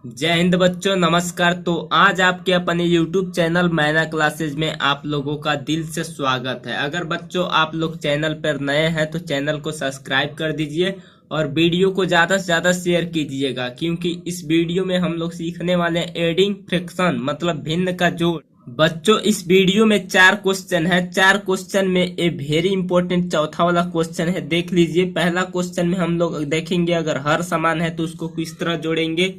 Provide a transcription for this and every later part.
जय हिंद बच्चों, नमस्कार। तो आज आपके अपने YouTube चैनल मैना क्लासेज में आप लोगों का दिल से स्वागत है। अगर बच्चों आप लोग चैनल पर नए हैं तो चैनल को सब्सक्राइब कर दीजिए और वीडियो को ज़्यादा से ज़्यादा शेयर कीजिएगा, क्योंकि इस वीडियो में हम लोग सीखने वाले हैं एडिंग फ्रैक्शन मतलब भिन्न का जोड़। बच्चों इस वीडियो में 4 क्वेश्चन है। 4 क्वेश्चन में ए वेरी इंपॉर्टेंट चौथा वाला क्वेश्चन है, देख लीजिए। पहला क्वेश्चन में हम लोग देखेंगे अगर हर समान है तो उसको किस तरह जोड़ेंगे।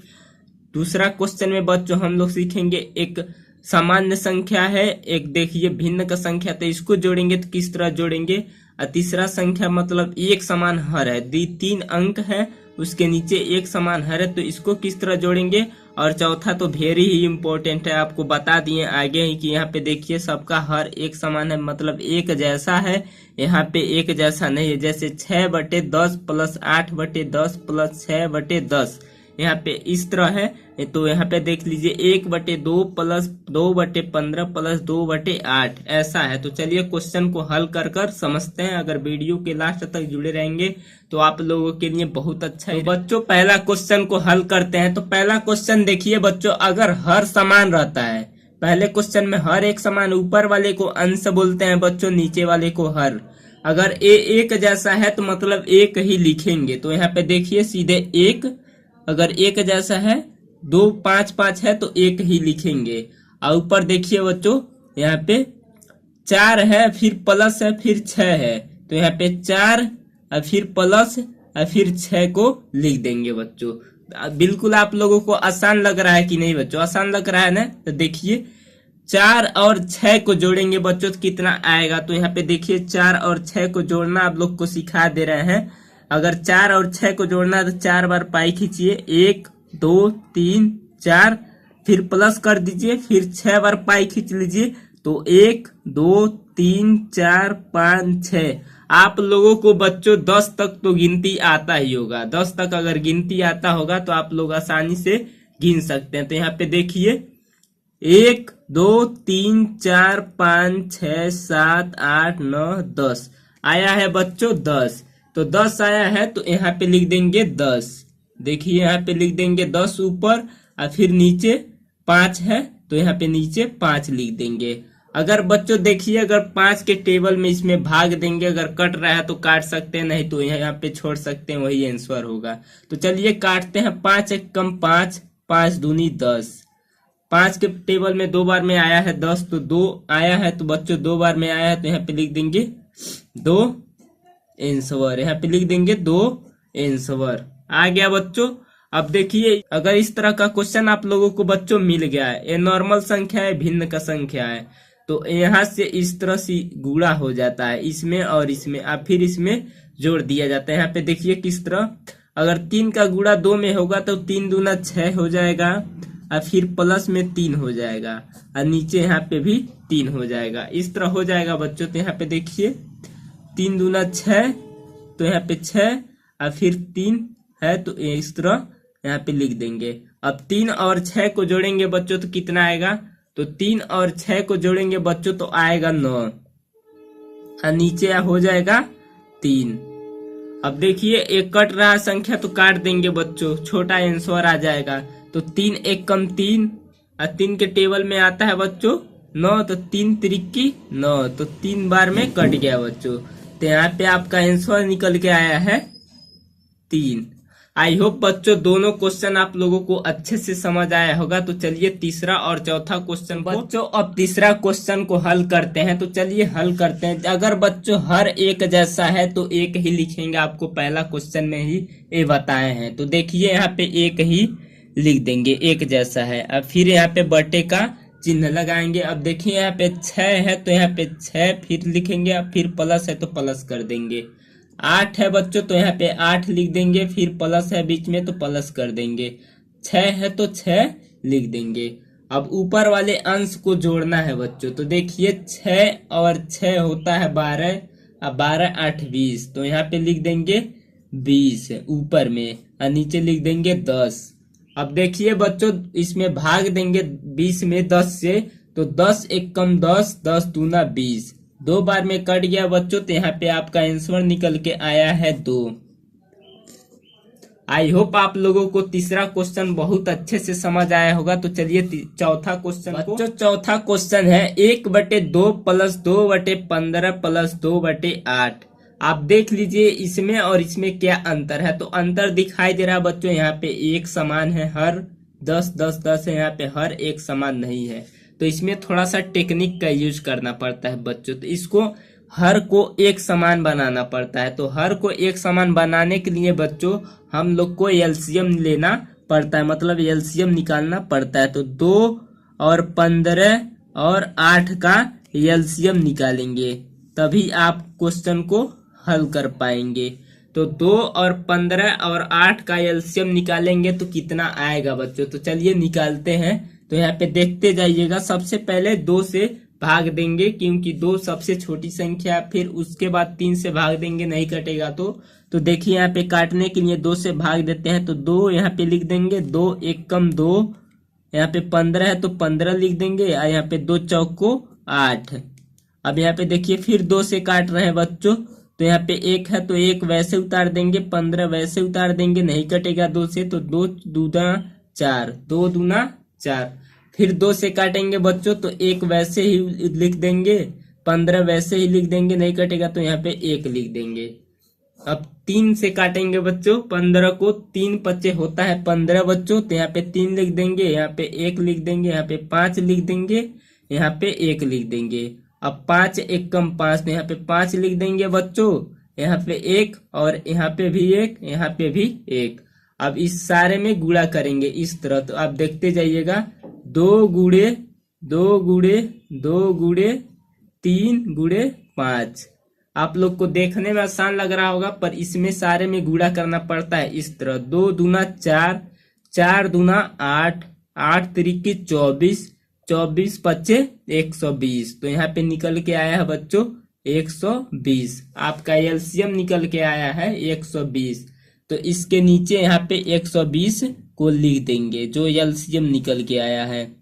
दूसरा क्वेश्चन में बच्चों हम लोग सीखेंगे एक सामान्य संख्या है, एक देखिए भिन्न का संख्या, तो इसको जोड़ेंगे तो किस तरह जोड़ेंगे। और तीसरा संख्या मतलब एक समान हर है, 3 अंक है उसके नीचे एक समान हर है, तो इसको किस तरह जोड़ेंगे। और चौथा तो वेरी ही इम्पोर्टेंट है, आपको बता दिए आगे ही कि यहाँ पे देखिए सबका हर एक समान है, मतलब एक जैसा है। यहाँ पे एक जैसा नहीं है, जैसे 6/10 प्लस 8/10 प्लस 6/10 यहाँ पे इस तरह है। तो यहाँ पे देख लीजिए 1/2 प्लस 2/15 प्लस 2/8 ऐसा है। तो चलिए क्वेश्चन को हल कर कर समझते हैं। अगर वीडियो के लास्ट तक जुड़े रहेंगे तो आप लोगों के लिए बहुत अच्छा है। तो बच्चों पहला क्वेश्चन को हल करते हैं। तो पहला क्वेश्चन देखिए बच्चों, अगर हर समान रहता है, पहले क्वेश्चन में हर एक समान, ऊपर वाले को अंश बोलते हैं बच्चों, नीचे वाले को हर। अगर एक जैसा है तो मतलब एक ही लिखेंगे। तो यहाँ पे देखिए सीधे एक, अगर एक जैसा है 2 5 5 है तो एक ही लिखेंगे। और ऊपर देखिए बच्चों यहाँ पे 4 है, फिर प्लस है, फिर 6 है, तो यहाँ पे 4 और फिर प्लस और फिर 6 को लिख देंगे बच्चों। बिल्कुल आप लोगों को आसान लग रहा है कि नहीं बच्चों? आसान लग रहा है ना? तो देखिए 4 और 6 को जोड़ेंगे बच्चों तो कितना आएगा। तो यहाँ पे देखिए 4 और 6 को जोड़ना आप लोग को सिखा दे रहे हैं। अगर 4 और 6 को जोड़ना है तो 4 बार पाई खींचिए, 1 2 3 4, फिर प्लस कर दीजिए, फिर 6 बार पाई खींच लीजिए, तो 1 2 3 4 5 6। आप लोगों को बच्चों 10 तक तो गिनती आता ही होगा। 10 तक अगर गिनती आता होगा तो आप लोग आसानी से गिन सकते हैं। तो यहाँ पे देखिए 1 2 3 4 5 6 7 8 9 10 आया है बच्चों 10। तो 10 आया है तो यहाँ पे लिख देंगे 10। देखिए यहाँ पे लिख देंगे 10 ऊपर, और फिर नीचे 5 है तो यहाँ पे नीचे 5 लिख देंगे। अगर बच्चों देखिए अगर 5 के टेबल में इसमें भाग देंगे, अगर कट रहा है तो काट सकते हैं, नहीं तो यहाँ पे छोड़ सकते हैं, वही आंसर होगा। तो चलिए काटते हैं। 5 एक कम 5, 5 दूनी 10। 5 के टेबल में 2 बार में आया है 10, तो 2 आया है तो बच्चों 2 बार में आया है तो यहाँ पे लिख देंगे 2 आंसर। यहाँ पे लिख देंगे 2 आंसर आ गया बच्चों। अब देखिए अगर इस तरह का क्वेश्चन आप लोगों को बच्चों मिल गया है, ये नॉर्मल संख्या है, भिन्न का संख्या है, तो यहाँ से इस तरह से गुणा हो जाता है इसमें और इसमें, अब फिर इसमें जोड़ दिया जाता है। यहाँ पे देखिए किस तरह, अगर 3 का गुणा 2 में होगा तो 3 दूना 6 हो जाएगा, और फिर प्लस में 3 हो जाएगा, और नीचे यहाँ पे भी 3 हो जाएगा। इस तरह हो जाएगा बच्चों। तो यहाँ पे देखिए 3 दूना 6, तो यहाँ पे 6 और फिर 3 है तो इस तरह यहाँ पे लिख देंगे। अब 3 और 6 को जोड़ेंगे बच्चों तो कितना आएगा। तो 3 और 6 को जोड़ेंगे बच्चों तो आएगा 9, और नीचे हो जाएगा 3। अब देखिए एक कट रहा संख्या तो काट देंगे बच्चों, छोटा आंसर आ जाएगा। तो 3 एक कम 3, और 3 के टेबल में आता है बच्चों 9, तो 3 त्रिकी 9, तो 3 बार में कट गया बच्चों। तो यहाँ पे आपका आंसर निकल के आया है 3। आई होप बच्चों दोनों क्वेश्चन आप लोगों को अच्छे से समझ आया होगा। तो चलिए तीसरा और चौथा क्वेश्चन बच्चों, अब तीसरा क्वेश्चन को हल करते हैं। तो चलिए हल करते हैं। अगर बच्चों हर एक जैसा है तो एक ही लिखेंगे, आपको पहला क्वेश्चन में ही ये बताए हैं। तो देखिए यहाँ पे एक ही लिख देंगे, एक जैसा है। अब फिर यहाँ पे बटे का चिन्ह लगाएंगे। अब देखिए यहाँ पे 6 है तो यहाँ पे 6 फिर लिखेंगे, अब फिर प्लस है तो प्लस कर देंगे। 8 है बच्चों तो यहाँ पे 8 लिख देंगे, फिर प्लस है बीच में तो प्लस कर देंगे। 6 है तो 6 लिख देंगे। अब ऊपर वाले अंश को जोड़ना है बच्चों। तो देखिए 6 और 6 होता है 12, अब 12 8 20, तो यहाँ पे लिख देंगे 20 ऊपर में, और नीचे लिख देंगे 10। अब देखिए बच्चों इसमें भाग देंगे 20 में 10 से, तो 10 एक कम 10, 10 दूना 20, 2 बार में कट गया बच्चों। तो यहाँ पे आपका आंसर निकल के आया है 2। आई होप आप लोगों को तीसरा क्वेश्चन बहुत अच्छे से समझ आया होगा। तो चलिए चौथा क्वेश्चन को, जो चौथा क्वेश्चन है 1/2 + 2/15 + 2/8। आप देख लीजिए इसमें और इसमें क्या अंतर है। तो अंतर दिखाई दे रहा है बच्चों, यहाँ पे एक समान है, हर 10 10 10 है, यहाँ पे हर एक समान नहीं है। तो इसमें थोड़ा सा टेक्निक का यूज करना पड़ता है बच्चों। तो इसको हर को एक समान बनाना पड़ता है। तो हर को एक समान बनाने के लिए बच्चों हम लोग को एलसीएम लेना पड़ता है, मतलब एलसीएम निकालना पड़ता है। तो 2 और 15 और 8 का एलसीएम निकालेंगे, तभी आप क्वेश्चन को हल कर पाएंगे। तो 2 और 15 और 8 का एलसीएम निकालेंगे तो कितना आएगा बच्चों। तो चलिए निकालते हैं। तो यहाँ पे देखते जाइएगा। सबसे पहले 2 से भाग देंगे, क्योंकि 2 सबसे छोटी संख्या, फिर उसके बाद 3 से भाग देंगे, नहीं कटेगा। तो देखिए यहाँ पे काटने के लिए 2 से भाग देते हैं। तो 2 यहाँ पे लिख देंगे, 2 1 कम 2, यहाँ पे 15 है तो 15 लिख देंगे, और यहाँ पे 2 चौको 8। अब यहाँ पे देखिए फिर 2 से काट रहे हैं बच्चों। तो यहाँ पे 1 है तो 1 वैसे उतार देंगे, 15 वैसे उतार देंगे, नहीं कटेगा 2 से। तो 2 दूना 4, 2 दूना 4। फिर 2 से काटेंगे बच्चों, तो 1 वैसे ही लिख देंगे, 15 वैसे ही लिख देंगे, नहीं कटेगा तो यहाँ पे 1 लिख देंगे। अब 3 से काटेंगे बच्चों, 15 को 3 पच्चे होता है 15 बच्चों। तो यहाँ पे 3 लिख देंगे, यहाँ पे 1 लिख देंगे, यहाँ पे 5 लिख देंगे, यहाँ पे 1 लिख देंगे। अब 5 1 कम 5, तो यहाँ पे 5 लिख देंगे बच्चों, यहाँ पे 1 और यहाँ पे भी 1, यहाँ पे भी 1। अब इस सारे में गुणा करेंगे इस तरह। तो आप देखते जाइएगा, 2 गुणे 2 गुणे 2 गुणे 3 गुणे 5। आप लोग को देखने में आसान लग रहा होगा, पर इसमें सारे में गुणा करना पड़ता है इस तरह। 2 दूना 4, 4 दूना 8, 8 तिरिकी 24, 24 पच्चे 120। तो यहाँ पे निकल के आया है बच्चों 120। आपका एलसीएम निकल के आया है 120। तो इसके नीचे यहाँ पे 120 को लिख देंगे, जो एलसीएम निकल के आया है।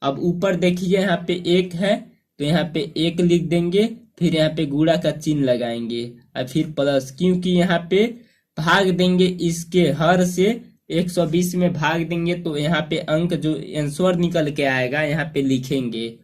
अब ऊपर देखिए यहाँ पे 1 है, तो यहाँ पे 1 लिख देंगे, फिर यहाँ पे गुणा का चिन्ह लगाएंगे, और फिर प्लस, क्योंकि यहाँ पे भाग देंगे इसके हर से 120 में भाग देंगे, तो यहाँ पे अंक जो आंसर निकल के आएगा यहाँ पे लिखेंगे।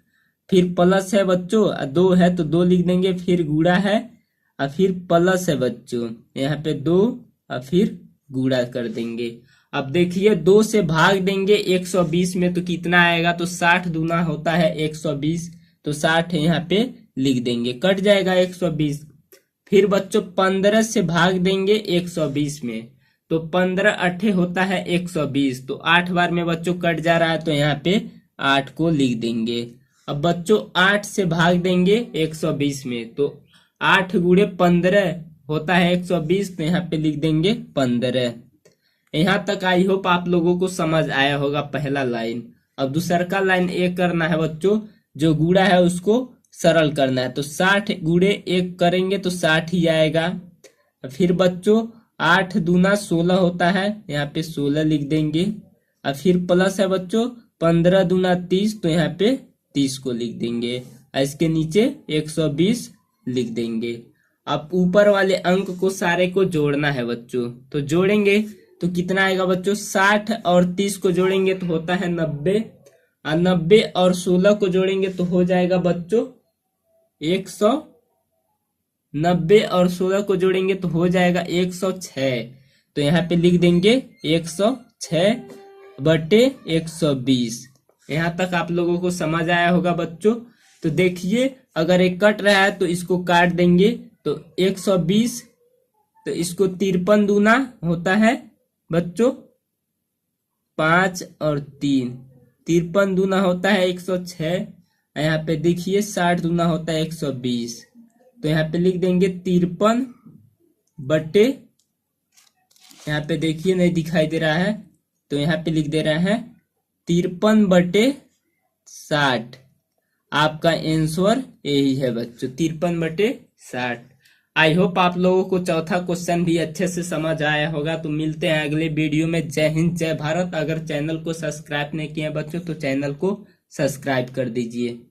फिर प्लस है बच्चों, 2 है तो 2 लिख देंगे, फिर गुणा है और फिर प्लस है बच्चों, यहाँ पे 2 और फिर गुणा कर देंगे। अब देखिए 2 से भाग देंगे 120 में तो कितना आएगा। तो 60 दूना होता है 120, तो 60 यहाँ पे लिख देंगे, कट जाएगा 120। फिर बच्चों 15 से भाग देंगे 120 में, तो 15 8 होता है 120। तो 8 बार में बच्चों कट जा रहा है, तो यहाँ पे 8 को लिख देंगे। अब बच्चों 8 से भाग देंगे 120 में, तो 8 गुणे 15 होता है 120, तो यहाँ पे लिख देंगे 15। यहाँ तक आई होप आप लोगों को समझ आया होगा पहला लाइन। अब दूसरा का लाइन एक करना है बच्चों, जो गुणा है उसको सरल करना है। तो 60 गुणे 1 करेंगे तो 60 ही आएगा। फिर बच्चों 8 दूना 16 होता है, यहाँ पे 16 लिख देंगे, और फिर प्लस है बच्चों 15 दूना 30, तो यहाँ पे 30 को लिख देंगे, और इसके नीचे 120 लिख देंगे। अब ऊपर वाले अंक को सारे को जोड़ना है बच्चों। तो जोड़ेंगे तो कितना आएगा बच्चों, 60 और 30 को जोड़ेंगे तो होता है 90, और 90 और 16 को जोड़ेंगे तो हो जाएगा बच्चों 100। 90 और 16 को जोड़ेंगे तो हो जाएगा 106। तो यहाँ पे लिख देंगे 106/120। यहाँ तक आप लोगों को समझ आया होगा बच्चों। तो देखिए अगर एक कट रहा है तो इसको काट देंगे, तो 120, तो इसको 53 दूना होता है बच्चों 5 और 3, 53 दूना होता है 106। यहाँ पे देखिए 60 दूना होता है 120, तो यहाँ पे लिख देंगे 53 बटे, यहाँ पे देखिए नहीं दिखाई दे रहा है, तो यहाँ पे लिख दे रहा है 53/60। आपका आंसर यही है बच्चों, 53/60। आई होप आप लोगों को चौथा क्वेश्चन भी अच्छे से समझ आया होगा। तो मिलते हैं अगले वीडियो में। जय हिंद, जय भारत। अगर चैनल को सब्सक्राइब नहीं किया बच्चों तो चैनल को सब्सक्राइब कर दीजिए।